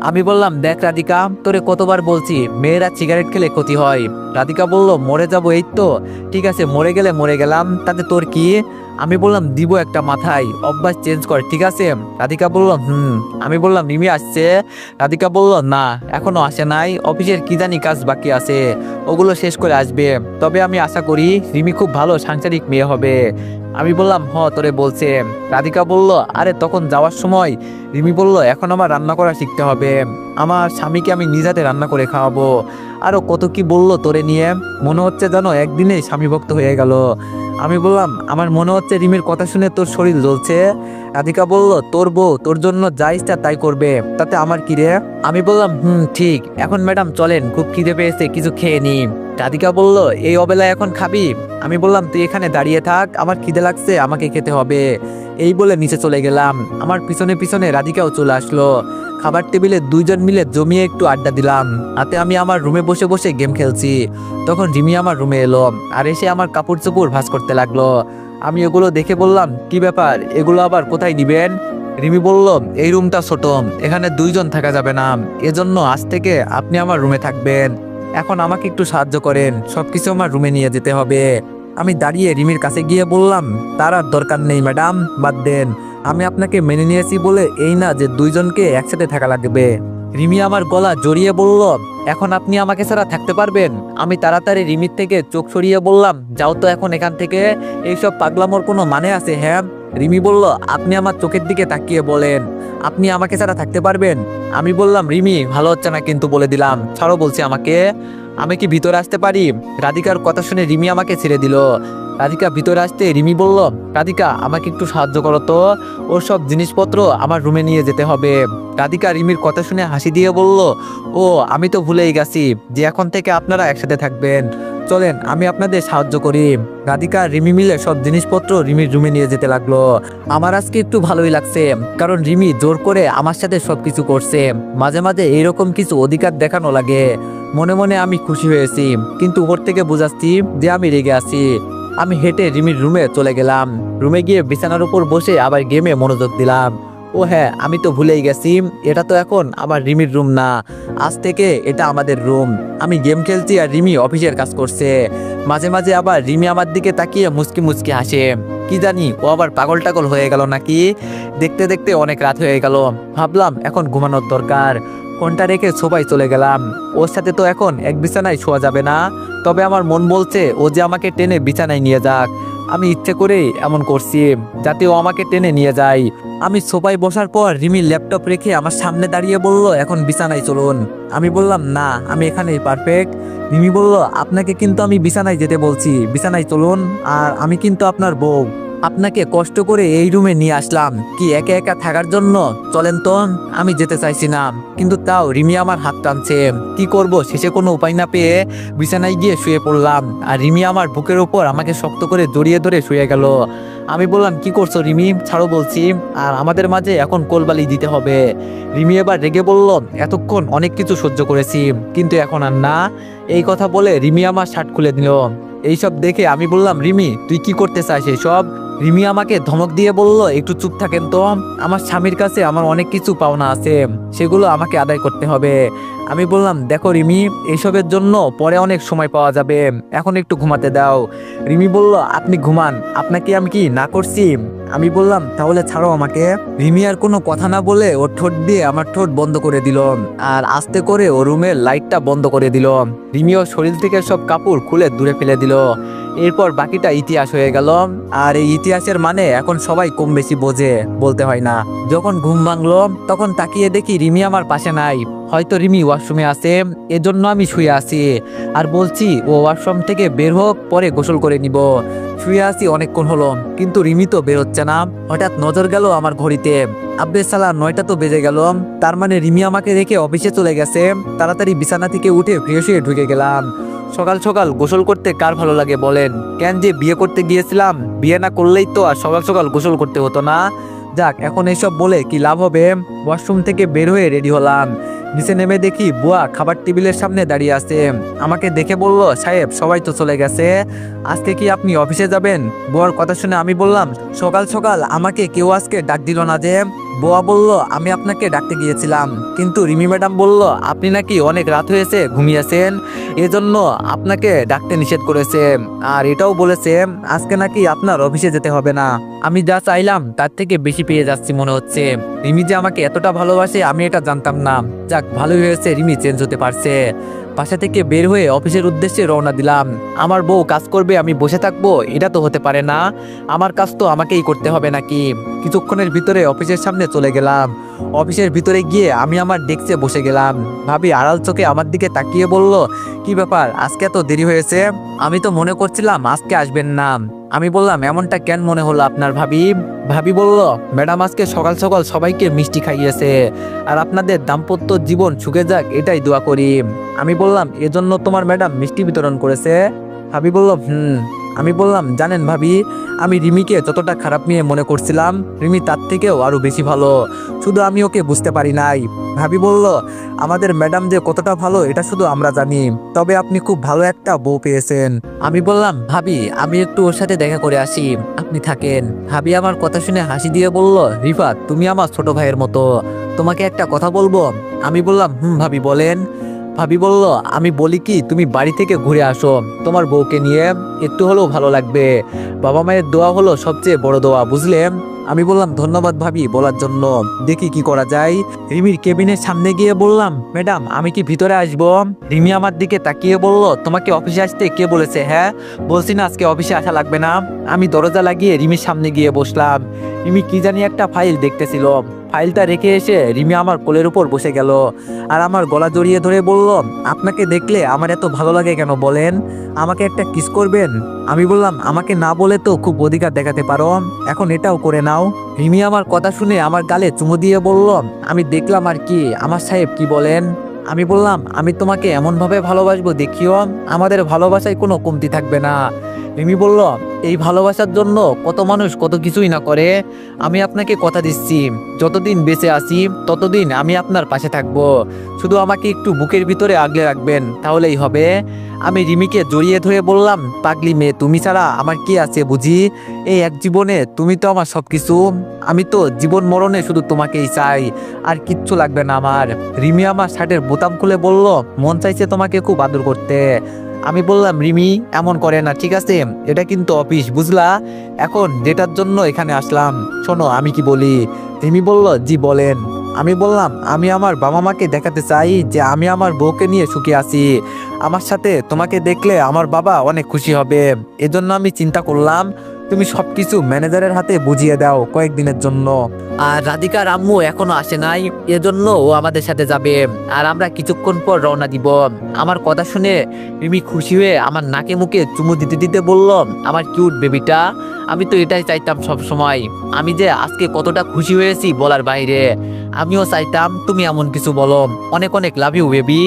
আমি বললাম, দেখ রাধিকা, তোরে কতবার বলছি মেয়েরা সিগারেট খেলে ক্ষতি হয়। রাধিকা বলল, মরে যাবো এই তো, ঠিক আছে মরে গেলে মরে গেলাম, তাতে তোর কি? আমি বললাম, দিব একটা মাথায়, অভ্যাস চেঞ্জ কর, ঠিক আছে? রাধিকা বলল, আমি বললাম, রিমি আসছে? রাধিকা বলল, না এখনো আসে নাই, অফিসের কি জানি কাজ বাকি আছে, ওগুলো শেষ করে আসবে। তবে আমি আশা করি রিমি খুব ভালো সাংসারিক মেয়ে হবে। আমি বললাম, তোরে বলছে। রাধিকা বলল, আরে তখন যাওয়ার সময় রিমি বলল, এখন আমার রান্না করা শিখতে হবে, আমার স্বামীকে আমি নিজ হাতে রান্না করে খাওয়াবো। আরো কত কি বললো তোরে নিয়ে, মনে হচ্ছে যেন একদিনেই স্বামী ভক্ত হয়ে গেল। আমি বললাম, আমার মনে হচ্ছে রিমির কথা শুনে তোর শরীর জ্বলছে। রাধিকা বলল, তোর বউ তোর জন্য যা ইচ্ছা তাই করবে, তাতে আমার কি রে? আমি বললাম, ঠিক, এখন ম্যাডাম চলেন, খুব খিদে পেয়েছে, কিছু খেয়ে নি। রাধিকা বলল, এই অবেলায় এখন খাবি? আমি বললাম, তুই এখানে দাঁড়িয়ে থাক, আমার খিদে লাগছে, আমাকে খেতে হবে। এই বলে নিচে চলে গেলাম। আমার পিছনে পিছনে রাধিকাও চলে আসলো। খাবার টেবিলে দুইজন মিলে জমিয়ে একটু আড্ডা দিলাম। হাতে আমি আমার রুমে বসে বসে গেম খেলছি। তখন রিমি আমার রুমে এলো, আর এসে আমার কাপড় চোপড় ভাঁজ করতে লাগলো। আমি এগুলো দেখে বললাম, কি ব্যাপার, এগুলো আবার কোথায় নিবেন? রিমি বলল, এই রুমটা ছোট, এখানে দুইজন থাকা যাবে না, এজন্য আজ থেকে আপনি আমার রুমে থাকবেন। এখন আমাকে একটু সাহায্য করেন, সবকিছু আমার রুমে নিয়ে যেতে হবে। আমি দাঁড়িয়ে রিমির কাছে গিয়ে বললাম, তার আর দরকার নেই ম্যাডাম, বাদ দেন। আমি আপনাকে মেনে নিয়েছি বলে এই না যে দুইজনকে একসাথে থাকা লাগবে। রিমি আমার গলা জড়িয়ে বলল, এখন আপনি আমাকে ছাড়া থাকতে পারবেন? আমি তাড়াতাড়ি রিমির থেকে চোখ সরিয়ে বললাম, যাও তো এখন এখান থেকে, এইসব পাগলামোর কোনো মানে আছে? হ্যাঁ। রিমি বলল, আপনি আমার চোখের দিকে তাকিয়ে বলেন, আপনি আমাকে ছাড়া থাকতে পারবেন? আমি বললাম, রিমি ভালো হচ্ছে না কিন্তু, বলে দিলাম, ছাড়ো বলছি আমাকে, আমি কি ভিতরে আসতে পারি? রাধিকার কথা শুনে রিমি আমাকে ছেড়ে দিল। রাধিকা ভিতরে আসতে রিমি বলল, রাধিকা আমাকে একটু সাহায্য করো তো, ওর সব জিনিসপত্র আমার রুমে নিয়ে যেতে হবে। রাধিকা রিমির কথা শুনে হাসি দিয়ে বলল, ও আমি তো ভুলেই গেছি যে এখন থেকে আপনারা একসাথে থাকবেন, চলেন আমি আপনাদের সাহায্য করি। রাধিকা আর রিমি মিলে সব জিনিসপত্র রিমির রুমে নিয়ে যেতে লাগলো। আমার আজকে একটু ভালোই লাগছে, কারণ রিমি জোর করে আমার সাথে সবকিছু করছে। মাঝে মাঝে এইরকম কিছু অধিকার দেখানো লাগে। মনে মনে আমি খুশি হয়েছি, কিন্তু ওর থেকে বুঝাচ্ছি যে আমি রেগে আছি। আমি হেঁটে রিমির রুমে চলে গেলাম। রুমে গিয়ে বিছানার উপর বসে আবার গেমে মনোযোগ দিলাম। ও হ্যাঁ, আমি তো ভুলেই গেছি, এটা তো এখন আমার রিমির রুম না, আজ থেকে এটা আমাদের রুম। আমি গেম খেলছি আর রিমি অফিসের কাজ করছে। মাঝে মাঝে আবার রিমি আমার দিকে তাকিয়ে মুচকি মুচকি হাসে। কি জানি ও আবার পাগল টাগল হয়ে গেল নাকি। দেখতে দেখতে অনেক রাত হয়ে গেল, ভাবলাম এখন ঘুমানোর দরকার। ফোনটা রেখে সোফায় চলে গেলাম। ওর সাথে তো এখন এক বিছানায় শোয়া যাবে না, তবে আমার মন বলছে ও যে আমাকে টেনে বিছানায় নিয়ে যাক। আমি ইচ্ছে করেই এমন করছি, যাতে ও আমাকে টেনে নিয়ে যায়। আমি সোফায় বসার পর রিমি ল্যাপটপ রেখে আমার সামনে দাঁড়িয়ে বলল, এখন বিছানায় চলুন। আমি বললাম, না আমি এখানেই পারফেক্ট। রিমি বলল, আপনাকে কিন্তু আমি বিছানায় যেতে বলছি, বিছানায় চলুন, আর আমি কিন্তু আপনার বউ, আপনাকে কষ্ট করে এই রুমে নিয়ে আসলাম কি একা একা থাকার জন্য? চলেন তো। আমি যেতে চাইছি না, কিন্তু তাও রিমি আমার হাত টানছে। কি করব, শেষে কোনো উপায় না পেয়ে বিছানায় গিয়ে শুয়ে পড়লাম। আর রিমি আমার বুকের উপর আমাকে শক্ত করে জড়িয়ে ধরে শুয়ে গেল। আমি বললাম, কি করছো রিমি, ছাড়ো বলছি, আর আমাদের মাঝে এখন কোলবালি দিতে হবে। রিমি এবার রেগে বলল, এতক্ষণ অনেক কিছু সহ্য করেছি, কিন্তু এখন আর না। এই কথা বলে রিমি আমার শার্ট খুলে দিল। এইসব দেখে আমি বললাম, রিমি তুই কি করতে চাস এইসব? রিমি আমাকে ধমক দিয়ে বলল, একটু চুপ থাকেন তো, আমার স্বামীর কাছে আমার অনেক কিছু পাওনা আছে, সেগুলো আমাকে আদায় করতে হবে। আমি বললাম, দেখো রিমি, এইসবের জন্য পরে অনেক সময় পাওয়া যাবে, এখন একটু ঘুমাতে দাও। রিমি বলল, আপনি ঘুমান, আপনাকে আমি কি না করছি? আমি বললাম, তাহলে ছাড়ো আমাকে। রিমি আর কোনো কথা না বলে ওর ঠোঁট দিয়ে আমার ঠোঁট বন্ধ করে দিল, আর আস্তে করে ও রুমের লাইটটা বন্ধ করে দিল। রিমি ওর শরীর থেকে সব কাপড় খুলে দূরে ফেলে দিল। এরপর বাকিটা ইতিহাস হয়ে গেল। আর এই ইতিহাসের মানে এখন সবাই কম বেশি বোঝে, বলতে হয় না। যখন ঘুম ভাঙলো তখন তাকিয়ে দেখি রিমি আমার পাশে নাই। হয়তো রিমি ওয়াশরুমে আছে, এজন্য আমি শুয়ে আছি। আর বলছি ও ওয়াশরুম থেকে বের হোক, পরে গোসল করে নিব। শুয়ে আছি অনেকক্ষণ হলো, কিন্তু রিমি তো বের হচ্ছে না। হঠাৎ নজর গেল আমার ঘড়িতে, আব্বে সালা 9টা তো বেজে গেল। তার মানে রিমি আমাকে রেখে অফিসে চলে গেছে। তাড়াতাড়ি বিছানা থেকে উঠে ফ্রেশ হয়ে ঢুকে গেলাম। সকাল সকাল গোসল করতে কার ভালো লাগে বলেন? কেন যে বিয়ে করতে গিয়েছিলাম, বিয়ে না করলেই তো আর সকাল সকাল গোসল করতে হতো না। যাক, এখন এইসব বলে কি লাভ হবে? ওয়াশরুম থেকে বের হয়ে রেডি হলাম। নিচে নেমে দেখি বুয়া খাবার টেবিলের সামনে দাঁড়িয়ে আছে। আমাকে দেখে বলল, সাহেব সবাই তো চলে গেছে, আজকে কি আপনি অফিসে যাবেন? বুয়ার কথা শুনে আমি বললাম, সকাল সকাল আমাকে কেউ আজকে ডাক দিল না যে? বুয়া বলল, আমি আপনাকে ডাকতে গিয়েছিলাম, কিন্তু রিমি ম্যাডাম বলল আপনি নাকি অনেক রাত হয়েছে ঘুমিয়েছেন, এজন্য আপনাকে ডাকতে নিষেধ করেছে। আর এটাও বলেছে আজকে নাকি আপনার অফিসে যেতে হবে না। আমি যা চাইলাম তার থেকে বেশি পেয়ে যাচ্ছি মনে হচ্ছে। রিমি যে আমাকে এতটা ভালোবাসে আমি এটা জানতাম না। যাক, ভালোই হয়েছে রিমি চেঞ্জ হতে পারছে। বাসা থেকে বের হয়ে অফিসের উদ্দেশ্যে রওনা দিলাম। আমার বউ কাজ করবে, আমি বসে থাকবো? এটা তো হতে পারে না। আমার কাজ তো আমাকেই করতে হবে নাকি? কিছুক্ষণের ভিতরে অফিসের সামনে চলে গেলাম। অফিসের ভিতরে গিয়ে আমি আমার ডেস্কে বসে গেলাম। ভাবি আড়াল চোখে আমার দিকে তাকিয়ে বলল, কি ব্যাপার, আজকে এত দেরি হয়েছে? আমি তো মনে করছিলাম আজকে আসবেন না। আমি বললাম, এমনটা কেন মনে হলো আপনার ভাবি? ভাবি বলল, ম্যাডাম আজকে সকাল সকাল সবাইকে মিষ্টি খাইয়েছে, আর আপনাদের দাম্পত্য জীবন সুখে যাক এটাই দোয়া করি। আমি বললাম, এজন্য তোমার ম্যাডাম মিষ্টি বিতরণ করেছে? ভাবি বলল, আমি বললাম, জানেন ভাবি, আমি রিমিকে যতটা খারাপ মেয়ে মনে করছিলাম, রিমি তার থেকেও আরো বেশি ভালো, শুধু আমি ওকে বুঝতে পারি নাই। ভাবি বলল, আমাদের ম্যাডাম যে কতটা ভালো এটা শুধু আমরা জানি, তবে আপনি খুব ভালো একটা বউ পেয়েছেন। আমি বললাম, ভাবি আমি একটু ওর সাথে দেখা করে আসি, আপনি থাকেন। ভাবি আমার কথা শুনে হাসি দিয়ে বলল, রিফাত তুমি আমার ছোট ভাইয়ের মতো, তোমাকে একটা কথা বলবো? আমি বললাম, ভাবি বলেন। ভাবি বলল, আমি বলি কি, তুমি বাড়ি থেকে ঘুরে আসো তোমার বউকে নিয়ে, একটু হলেও ভালো লাগবে। বাবা মায়ের দোয়া হলো সবচেয়ে বড় দোয়া, বুঝলে? আমি বললাম, ধন্যবাদ ভাবি বলার জন্য, দেখি কি করা যায়। রিমির কেবিনের সামনে গিয়ে বললাম, ম্যাডাম আমি কি ভিতরে আসবো? রিমি আমার দিকে তাকিয়ে বলল, তোমাকে অফিসে আসতে কে বলেছে? হ্যাঁ, বলছি না আজকে অফিসে আসা লাগবে না। আমি দরজা লাগিয়ে রিমির সামনে গিয়ে বসলাম। রিমি কি জানি একটা ফাইল দেখতেছিল। ফাইলটা রেখে এসে রিমি আমার কোলের উপর বসে গেল, আর আমার গলা জড়িয়ে ধরে বলল, আপনাকে দেখলে আমার এত ভালো লাগে কেন বলেন? আমাকে একটা কিস করবেন? আমি বললাম, আমাকে না বলে তো খুব অধিকার দেখাতে পারো, এখন এটাও করে নাও। রিমি আমার কথা শুনে আমার গালে চুমু দিয়ে বলল, আমি দেখলাম আর কি, আমার সাহেব কি বলেন? আমি বললাম, আমি তোমাকে এমনভাবে ভালোবাসবো দেখিও, আমাদের ভালোবাসায় কোনো কমতি থাকবে না। রিমি বলল, এই ভালোবাসার জন্য কত মানুষ কত কিছুই না করে। আমি আপনাকে কথা দিচ্ছি, যতদিন বেঁচে আছি ততদিন আমি আপনার পাশে থাকবো, শুধু আমাকে একটু বুকের ভিতরে আগলে রাখবেন, তাহলেই হবে। আমি রিমিকে জড়িয়ে ধরে বললাম, পাগলি মেয়ে, তুমি ছাড়া আমার কি আছে বুঝি? এই এক জীবনে তুমি তো আমার সবকিছু, আমি তো জীবন মরণে শুধু তোমাকেই চাই, আর কিচ্ছু লাগবে না আমার। রিমি আমার শার্টের বোতাম খুলে বলল, মন চাইছে তোমাকে খুব আদর করতে। আমি বললাম, রিমি এমন করে না, ঠিক আছে? এটা কিন্তু অফিস, বুঝলা? এখন যেটার জন্য এখানে আসলাম, শোনো আমি কি বলি। রিমি বলল, জি বলেন। আমি বললাম, আমি আমার বাবা মাকে দেখাতে চাই যে আমি আমার বউকে নিয়ে সুখে আছি, আমার সাথে তোমাকে দেখলে আমার বাবা অনেক খুশি হবে। এজন্য আমি চিন্তা করলাম তুমি সবকিছু ম্যানেজারের হাতে বুঝিয়ে দাও কয়েকদিনের জন্য। আর রাধিকার আম্মু এখনো আসে নাই, এজন্য ও আমাদের সাথে যাবে, আর আমরা কিছুক্ষণ পর রওনা দিব। আমার কথা শুনে রিমি খুশি হয়ে আমার নাকে মুখে চুমু দিতে দিতে বলল, আমার কিউট বেবিটা, আমি তো এটাই চাইতাম সব সময়। আমি যে আজকে কতটা খুশি হয়েছি বলার বাইরে। আমিও চাইতাম তুমি এমন কিছু বলো। অনেক অনেক লাভ ইউ বেবি।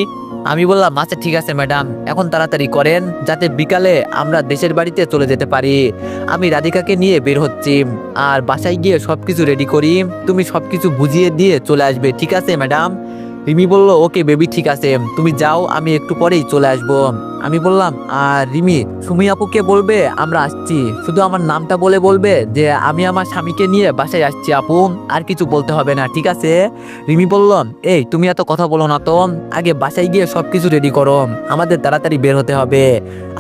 আমি বললাম, আচ্ছা ঠিক আছে ম্যাডাম, এখন তাড়াতাড়ি করেন যাতে বিকালে আমরা দেশের বাড়িতে চলে যেতে পারি। আমি রাধিকাকে নিয়ে বের হচ্ছি, আর বাসায় গিয়ে সবকিছু রেডি করি, তুমি সবকিছু বুঝিয়ে দিয়ে চলে আসবে, ঠিক আছে ম্যাডাম? রিমি বলল ওকে বেবি ঠিক আছে, তুমি যাও, আমি একটু পরেই চলে আসবো। আমি বললাম আর রিমি, সুমি আপুকে বলবে আমরা আসছি, শুধু আমার নামটা বলে বলবে যে আমি আমার স্বামীকে নিয়ে বাসায় আসছি আপু, আর কিছু বলতে হবে না, ঠিক আছে? রিমি বলল এই তুমি এত কথা বলো না তো, আগে বাসায় গিয়ে সবকিছু রেডি করো, আমাদের তাড়াতাড়ি বের হতে হবে।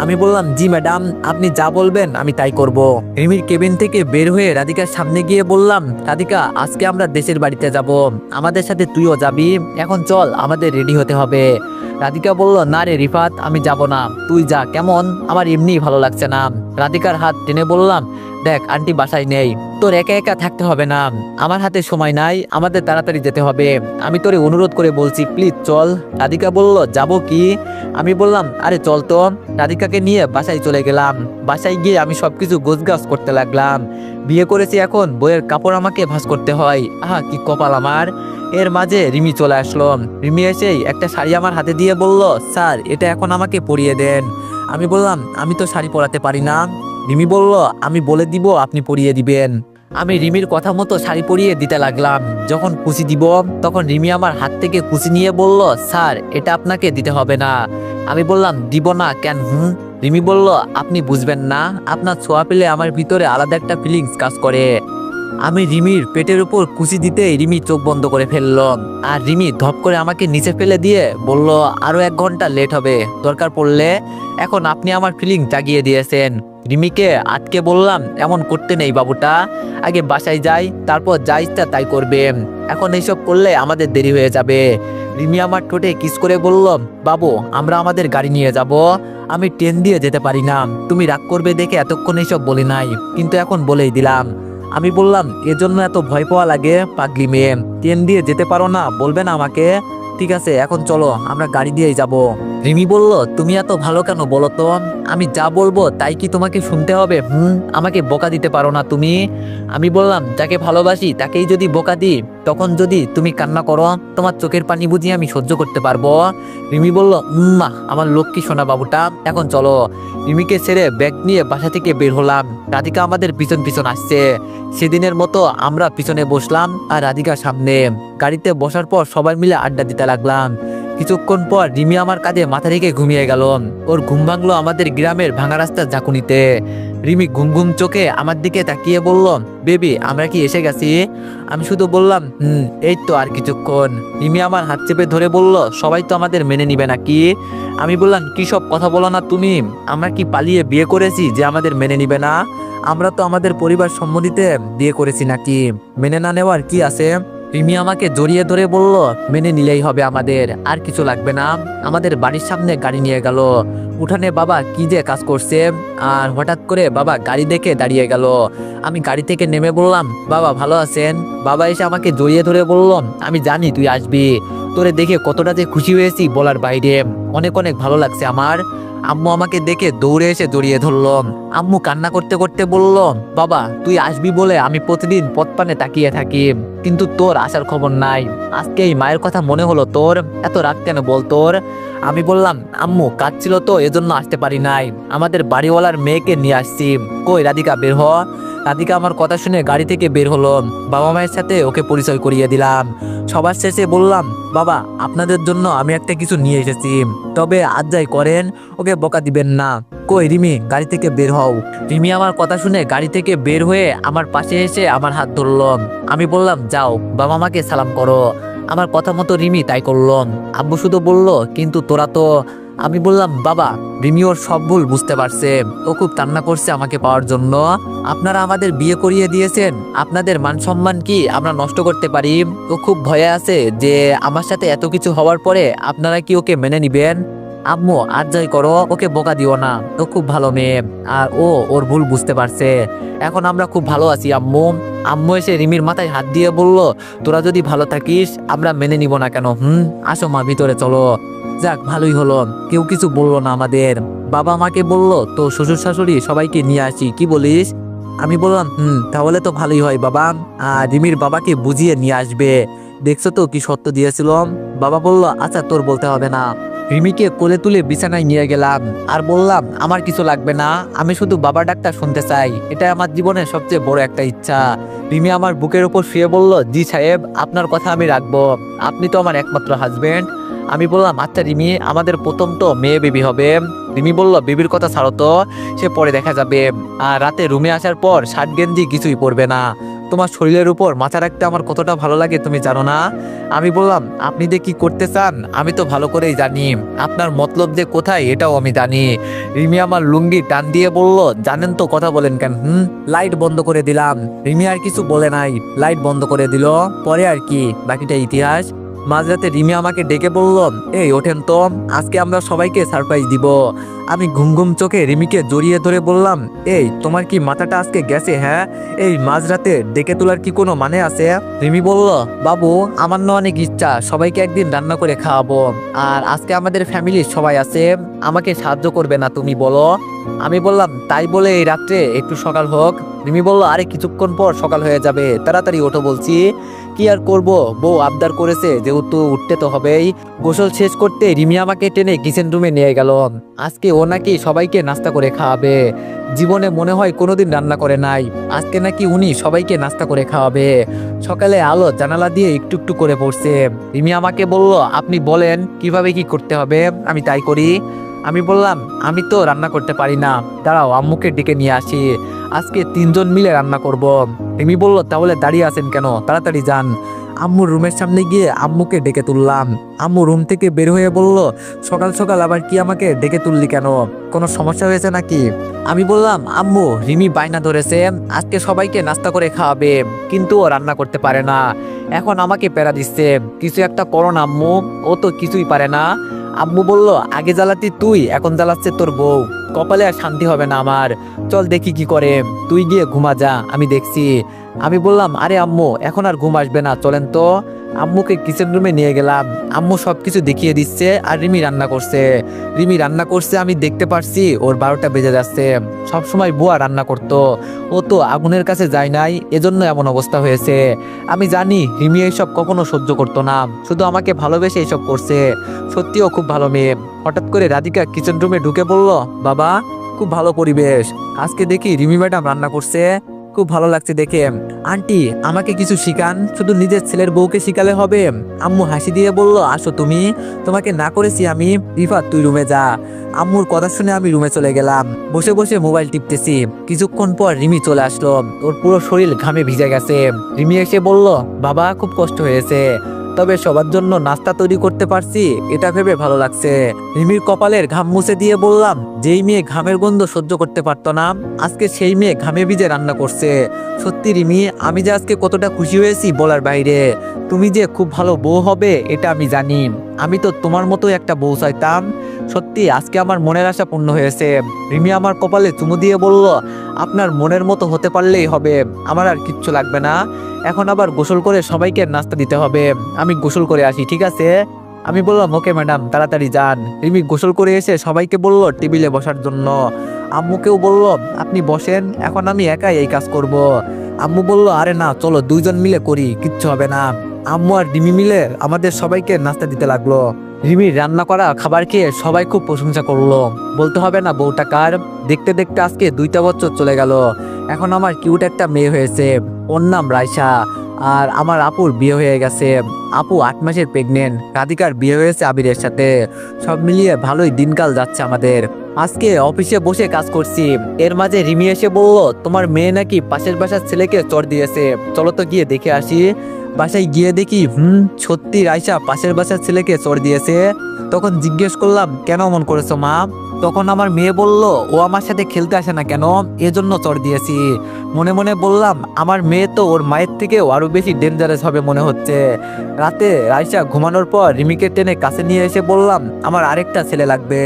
আমি বললাম জি ম্যাডাম, আপনি যা বলবেন আমি তাই করব। রিমির কেবিন থেকে বের হয়ে রাধিকার সামনে গিয়ে বললাম, রাধিকা আজকে আমরা দেশের বাড়িতে যাব, আমাদের সাথে তুইও যাবি, এখন চল আমাদের রেডি হতে হবে। রাধিকা বলল না রে রিফাত, আমি যাব না, তুই যা, কেমন আমার এমনিই ভালো লাগছে না। রাধিকার হাত টেনে বললাম, দেখ আন্টি বাসায় নেই, তোর একা একা থাকতে হবে না, আমার হাতে সময় নাই, আমাদের তাড়াতাড়ি যেতে হবে, আমি তোরে অনুরোধ করে বলছি প্লিজ চল। রাধিকা বলল যাব কি? আমি বললাম আরে চল তো। রাধিকাকে নিয়ে বাসায় চলে গেলাম। বাসায় গিয়ে আমি সবকিছু গোছগাছ করতে লাগলাম। বিয়ে করেছি, এখন বইয়ের কাপড় আমাকে ভাঁজ করতে হয়, আহা কি কপাল আমার। এর মাঝে রিমি চলে আসলো। রিমি এসেই একটা শাড়ি আমার হাতে দিয়ে বলল, স্যার এটা এখন আমাকে পরিয়ে দেন। আমি বললাম আমি তো শাড়ি পরাতে পারি না। রিমি বলল আমি বলে দিব আপনি পরিয়ে দিবেন। আমি রিমির কথা মতো শাড়ি পরিয়ে দিতে লাগলাম। যখন কুচি দিব তখন রিমি আমার হাত থেকে কুচি নিয়ে বলল, স্যার এটা আপনাকে দিতে হবে না। আমি বললাম দিব না কেন? রিমি বলল আপনি বুঝবেন না, আপনার ছোঁয়া পেলে আমার ভিতরে আলাদা একটা ফিলিংস কাজ করে। আমি রিমির পেটের উপর কুচি দিতেই রিমি চোখ বন্ধ করে ফেলল। আর রিমি ধপ করে আমাকে নিচে ফেলে দিয়ে বলল, আরো 1 ঘন্টা লেট হবে, দরকার পড়লে। এখন আপনি আমার ফিলিং জাগিয়ে দিয়েছেন। রিমিকে আটকে বললাম, এমন করতে নেই বাবুটা, আগে বাসায় যাই, তারপর যা ইচ্ছা তাই করবে, এখন এইসব করলে আমাদের দেরি হয়ে যাবে। রিমি আমার ঠোঁটে কিস করে বলল, বাবু আমরা আমাদের গাড়ি নিয়ে যাব, আমি ট্রেন দিয়ে যেতে পারি না, তুমি রাগ করবে দেখে এতক্ষণ এইসব বলি নাই, কিন্তু এখন বলেই দিলাম। আমি বললাম এজন্য এত ভয় পাওয়া লাগে? পাগলি মেয়ে, ট্রেন দিয়ে যেতে পারো না, বলবে না আমাকে? ঠিক আছে এখন চলো, আমরা গাড়ি দিয়েই যাব। রিমি বলল, তুমি এত ভালো কেন বলো তো, আমি যা বলবো তাই কি তোমাকে শুনতে হবে? আমাকে বোকা দিতে পারো না তুমি। আমি বললাম যাকে ভালোবাসি তাকেই যদি বোকা দিই, তখন যদি তুমি কান্না করো, তোমার চোখের পানি বুঝিয়ে আমি সহ্য করতে পারবো? রিমি বলল, মা আমার লক্ষ্মী সোনা বাবুটা, এখন চলো। রিমিকে ছেড়ে ব্যাগ নিয়ে বাসা থেকে বের হলাম। রাধিকা আমাদের পিছন পিছন আসছে। সেদিনের মতো আমরা পিছনে বসলাম আর রাধিকা সামনে। গাড়িতে বসার পর সবাই মিলে আড্ডা দিতে লাগলাম। কিছুক্ষণ পর রিমি আমার কাঁধে মাথা রেখে ঘুমিয়ে গেল। ওর ঘুম ভাঙলো আমাদের গ্রামের ভাঙা রাস্তার ঝাঁকুনিতে। রিমি ঘুম ঘুম চোখে আমার দিকে তাকিয়ে বলল, বেবি আমরা কি এসে গেছি? আমি শুধু বললাম এই তো আর কিছুক্ষণ। রিমি আমার হাত চেপে ধরে বলল, সবাই তো আমাদের মেনে নিবে নাকি? আমি বললাম কি সব কথা বলো না তুমি, আমরা কি পালিয়ে বিয়ে করেছি যে আমাদের মেনে নিবে না? আমরা তো আমাদের পরিবার সম্মতিতে বিয়ে করেছি, নাকি মেনে না নেওয়ার কি আছে? রিমি আমাকে জড়িয়ে ধরে বলল, মেনে নিলেই হবে, আমাদের আর কিছু লাগবে না। আমাদের বাড়ির সামনে গাড়ি নিয়ে গেল। উঠানে বাবা কি যে কাজ করছে, আর হঠাৎ করে বাবা গাড়ি দেখে দাঁড়িয়ে গেল। আমি গাড়ি থেকে নেমে বললাম, বাবা ভালো আছেন? বাবা এসে আমাকে জড়িয়ে ধরে বলল, আমি জানি তুই আসবি, তোরে দেখে কতটা যে খুশি হয়েছি বলার বাইরে, অনেক অনেক ভালো লাগছে আমার। আম্মু আমাকে দেখে দৌড়ে এসে জড়িয়ে ধরল। আম্মু কান্না করতে করতে বলল, বাবা তুই আসবি বলে আমি প্রতিদিন পথপানে তাকিয়ে থাকি, কিন্তু তোর আসার খবর নাই, আজকে এই মায়ের কথা মনে হলো তোর, এত রাগ কেন বল তোর? আমি বললাম, আম্মু কাঁদছিল তো এজন্য আসতে পারি নাই, আমাদের বাড়িওয়ালার মেয়েকে নিয়ে আসছি, কই রাধিকা বের হ। রাধিকা আমার কথা শুনে গাড়ি থেকে বের হলো। বাবা মায়ের সাথে ওকে পরিচয় করিয়ে দিলাম। সবার শেষে বললাম, বাবা আপনাদের জন্য আমি একটা কিছু নিয়ে এসেছি, তবে আজ যাই করেন ওকে বকা দিবেন না। কই রিমি গাড়ি থেকে বের হও। রিমি আমার কথা শুনে গাড়ি থেকে বের হয়ে আমার পাশে এসে আমার হাত ধরলো। আমি বললাম, যাও বাবা মাকে সালাম করো। আমার কথা মতো রিমি তাই করলো। আব্বু শুধু বলল, কিন্তু তোরা তো। আমি বললাম, বাবা রিমি ওর সব ভুল বুঝতে পারছে, ও খুব কান্না করছে আমাকে পাওয়ার জন্য। আপনারা আমাদের বিয়ে করিয়ে দিয়েছেন, আপনাদের মান সম্মান কি আমরা নষ্ট করতে পারি? ও খুব ভয়ে আছে যে আমার সাথে এত কিছু হওয়ার পরে আপনারা কি ওকে মেনে নিবেন? আম্মু আর যাই করো, ওকে বোকা দিও না, ও খুব ভালো মেয়ে, আর ও ওর ভুল বুঝতে পারছে, এখন আমরা খুব ভালো আছি আম্মু। আম্মু এসে রিমির মাথায় হাত দিয়ে বলল, তোরা যদি ভালো থাকিস আমরা মেনে নিব না কেন? আসো মা ভিতরে চলো। যাক ভালোই হলো, কেউ কিছু বললো না আমাদের। বাবা মাকে বলল, তো শ্বশুর শাশুড়ি সবাইকে নিয়ে আসি, কি বলিস? আমি বললাম, তাহলে তো ভালোই হয় বাবা, আর রিমির বাবাকে বুঝিয়ে নিয়ে আসবে, দেখছো তো কি সত্য দিয়েছিল। বাবা বলল, আচ্ছা তোর বলতে হবে না। রিমিকে কোলে তুলে বিছানায় নিয়ে গেলাম আর বললাম আমার কিছু লাগবে না, আমি শুধু বাবা ডাকটা শুনতে চাই, এটা আমার জীবনের সবচেয়ে বড় একটা ইচ্ছা। রিমি আমার বুকের উপর শুয়ে বলল, জি সাহেব, আপনার কথা আমি রাখবো, আপনি তো আমার একমাত্র হাজবেন্ড। আমি বললাম আচ্ছা রিমি, আমাদের প্রথম তো মেয়ে বেবি হবে। রিমি বলল, বেবির কথা ছাড়ো তো, সে পরে দেখা যাবে। আর রাতে রুমে আসার পর শার্ট গেঞ্জি কিছুই পরবে না, তোমার শরীরের উপর মাথা রাখতে আমার কতটা ভালো লাগে তুমি জানো না। আমি বললাম আপনি যে কি করতে চান আমি তো ভালো করেই জানি, আপনার মতলব যে কোথায় এটাও আমি জানি। রিমি আমার লুঙ্গি টান দিয়ে বলল, জানেন তো কথা বলেন কেন? লাইট বন্ধ করে দিলাম। রিমি আর কিছু বলে নাই, লাইট বন্ধ করে দিল। পরে আর কি, বাকিটা ইতিহাস। মাঝরাতে রিমি আমাকে ডেকে বলল, এই ওঠেন তো, আজকে আমরা সবাইকে সারপ্রাইজ দিব। আমি ঘুম ঘুম চোখে রিমিকে জড়িয়ে ধরে বললাম, এই তোমার কি মাথাটা আজকে গেছে? হ্যাঁ, এই মাঝরাতে ডেকে তোলার কি কোনো মানে আছে? রিমি বলল, বাবু আমার না অনেক ইচ্ছা সবাইকে একদিন রান্না করে খাওয়াবো, আর আজকে আমাদের ফ্যামিলির সবাই আছে, আমাকে সাহায্য করবে না তুমি বলো? আমি বললাম তাই বলে এই রাত্রে একটু সকাল হোক। রিমি বলল, আরে কিছুক্ষণ পর সকাল হয়ে যাবে, তাড়াতাড়ি ওঠো বলছি। কি আর করব, বউ আবদার করেছে যেহেতু উঠতে তো হবেই। গোসল শেষ করতে রিমি আমাকে টেনে কিচেন রুমে নিয়ে গেল। আজকে ও নাকি সবাইকে নাস্তা করে খাওয়াবে, জীবনে মনে হয় কোনোদিন রান্না করে নাই, আজকে নাকি উনি সবাইকে নাস্তা করে খাওয়াবে। সকালে আলো জানালা দিয়ে একটু একটু করে পড়ছে। রিমি আমাকে বলল, আপনি বলেন কিভাবে কি করতে হবে, আমি তাই করি। আমি বললাম, আমি তো রান্না করতে পারি না, দাঁড়াও আম্মুকে ডেকে নিয়ে আসি, আজকে 3 জন মিলে রান্না করব। রিমি বলল, তাহলে দাঁড়িয়ে আছেন কেন, তাড়াতাড়ি যান। আম্মুর রুমের সামনে গিয়ে আম্মুকে ডেকে তুললাম। আম্মু রুম থেকে বের হয়ে বলল, সকাল সকাল আবার কি আমাকে ডেকে তুললি কেন, কোনো সমস্যা হয়েছে নাকি? আমি বললাম, আম্মু রিমি বায়না ধরেছে আজকে সবাইকে নাস্তা করে খাওয়াবে, কিন্তু ও রান্না করতে পারে না, এখন আমাকে প্যারা দিচ্ছে, কিছু একটা করো না আম্মু, ও তো কিছুই পারে না। আম্মু বলল, আগে জ্বালাতি তুই, এখন জ্বালাচ্ছে তোর বউ, কপালে আর শান্তি হবে না আমার, চল দেখি কি করে, তুই গিয়ে ঘুমা যা, আমি দেখছি। আমি বললাম, আরে আম্মু এখন আর ঘুম আসবে না, চলেন তো। আম্মুকে কিচেন রুমে নিয়ে গেলাম, আম্মু সবকিছু দেখিয়ে দিচ্ছে আর রিমি রান্না করছে। রিমি রান্না করছে আমি দেখতে পারছি, ওর 12টা বেজে যাচ্ছে। সবসময় বুয়া রান্না করতো, ও তো আগুনের কাছে যায় নাই, এজন্য এমন অবস্থা হয়েছে। আমি জানি রিমি এইসব কখনো সহ্য করতো না, শুধু আমাকে ভালোবেসে এইসব করছে। সত্যিও খুব ভালো মেয়ে। হঠাৎ করে রাধিকা কিচেন রুমে ঢুকে বলল, বাবা খুব ভালো পরিবেশ, আজকে দেখি রিমি ম্যাডাম রান্না করছে, খুব ভালো লাগছে দেখে। আন্টি আমাকে কিছু শিখান, শুধু নিজের ছেলের বউকে শিখালে হবে? আম্মু হাসি দিয়ে বলল, আসো তুমি, তোমাকে না করেছি আমি, রিফাত তুই রুমে যা। আম্মুর কথা শুনে আমি রুমে চলে গেলাম, বসে বসে মোবাইল টিপতেছি। কিছুক্ষণ পর রিমি চলে আসলো, ওর পুরো শরীর ঘামে ভিজে গেছে। রিমি এসে বলল, বাবা খুব কষ্ট হয়েছে, তবে সবার জন্য নাস্তা তৈরি করতে পারছি, এটা ভেবে ভালো লাগছে। রিমির কপালের ঘাম মুছে দিয়ে বললাম, যেই মেয়ে ঘামের গন্ধ সহ্য করতে পারতো না, আজকে সেই মেয়ে ঘামে ভিজে রান্না করছে। সত্যি রিমি, আমি যে আজকে কতটা খুশি হয়েছি বলার বাইরে। তুমি যে খুব ভালো বউ হবে এটা আমি জানি, আমি তো তোমার মতো একটা বউ চাইতাম। সত্যি আজকে আমার মনের আশা পূর্ণ হয়েছে। রিমি আমার কপালে চুমু দিয়ে বলল, আপনার মনের মতো হতে পারলেই হবে, আমার আর কিচ্ছু লাগবে না। এখন আবার গোসল করে সবাইকে নাস্তা দিতে হবে, আমি গোসল করে আসি, ঠিক আছে? আমি বললাম, ওকে ম্যাডাম, তাড়াতাড়ি যান। রিমি গোসল করে এসে সবাইকে বলল টেবিলে বসার জন্য। আম্মুকেও বলল, আপনি বসেন, এখন আমি একাই এই কাজ করব। আম্মু বলল, আরে না, চলো 2 জন মিলে করি, কিচ্ছু হবে না। আম্মু আর রিমি মিলে আমাদের সবাইকে নাস্তা দিতে লাগলো। রিমির রান্না করা খাবার খেয়ে সবাই খুব প্রশংসা করলো, বলতে হবে না বউটা কার। দেখতে দেখতে আজকে 2টা বছর চলে গেল, এখন আমার কিউট একটা মেয়ে হয়েছে, ওর নাম রাইসা। আর আমার আপুর বিয়ে হয়ে গেছে, আপু 8 মাসের প্রেগনেন্ট। রাধিকার বিয়ে হয়েছে আবিরের সাথে। সব মিলিয়ে ভালোই দিনকাল যাচ্ছে আমাদের। আজকে অফিসে বসে কাজ করছি, এর মাঝে রিমি এসে বলল, তোমার মেয়ে নাকি পাশের বাসার ছেলেকে চড় দিয়েছে, চলো তো গিয়ে দেখে আসি। বাসায় গিয়ে দেখি সত্যি রাইসা পাশের বাসার ছেলেকে চড় দিয়েছে। তখন জিজ্ঞেস করলাম, কেন এমন করেছো মা? তখন আমার মেয়ে বলল, ও আমার সাথে খেলতে আসে না কেন, এজন্য চড় দিয়েছি। মনে মনে বললাম, আমার মেয়ে তো ওর মায়ের থেকেও আরো বেশি ডেঞ্জারাস হবে মনে হচ্ছে। রাতে রাইসা ঘুমানোর পর রিমিকে টেনে কাছে নিয়ে এসে বললাম, আমার আরেকটা ছেলে লাগবে।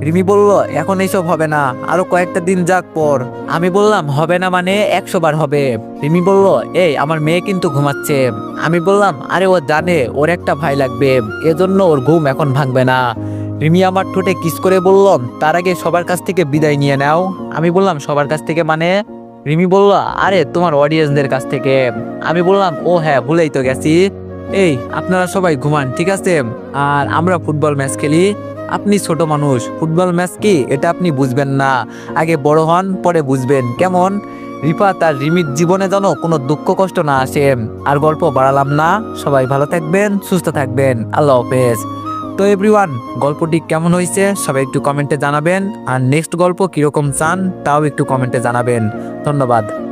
রিমি বলল, এখন এইসব হবে না, আরো কয়েকটা দিন যাক পর। আমি বললাম, হবে না মানে 100 বার হবে। রিমি বলল, এই আমার মেয়ে কিন্তু ঘুমাচ্ছে। আমি বললাম, আরে ও জানে ওর একটা ভাই লাগবে, এজন্য ওর ঘুম এখন ভাঙবে না। রিমি আমার ঠোঁটে কিস করে বলল, তার আগে সবার কাছ থেকে বিদায় নিয়ে নাও। আমি বললাম, সবার কাছ থেকে মানে? রিমি বলল, আরে তোমার অডিয়েন্সদের কাছ থেকে। আমি বললাম, ও হ্যাঁ, ভুলেই তো গেছি। এই আপনারা সবাই ঘুমান, ঠিক আছে, আর আমরা ফুটবল ম্যাচ খেলি। আপনি ছোট মানুষ, ফুটবল ম্যাচ কি এটা আপনি বুঝবেন না। আগে বড় হন, পরে বুঝবেন। কেমন? রিফাত আর রিমির জীবনে যেন কোনো দুঃখ কষ্ট না আসে। আর গল্প বাড়ালাম না, সবাই ভালো থাকবেন, সুস্থ থাকবেন, আল্লাহ হাফেজ। তো এভরিওয়ান, গল্পটি কেমন হয়েছে সবাই একটু কমেন্টে জানাবেন, আর নেক্সট গল্প কিরকম চান তাও একটু কমেন্টে জানাবেন। ধন্যবাদ।